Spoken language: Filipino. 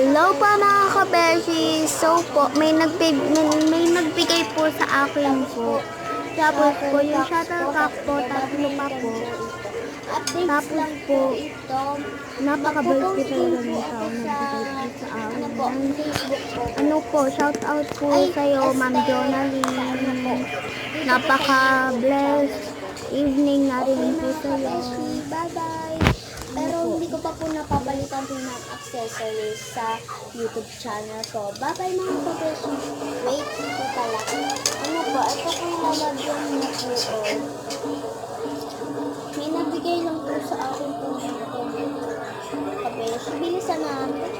Hello po mga kabeshi. So po, may nagbigay po sa akin po. Tapos po, yung shuttlecock po, tatlo pa po. Tapos po, napakabait po talaga ng tao nagbigay po sa akin. Ano po, shout out po sa'yo, Ma'am Jonaline. Napaka-blessed evening na rin po sa'yo. Bye-bye! Pero hindi ko pa po napapalitan po ng accessories sa YouTube channel ko. Bye-bye mga kabeshi! Wait, ito pala. Ano po, ito po yung lalagyan na po. May nabigay lang po sa akin po mga kabeshi. Bilisan natin.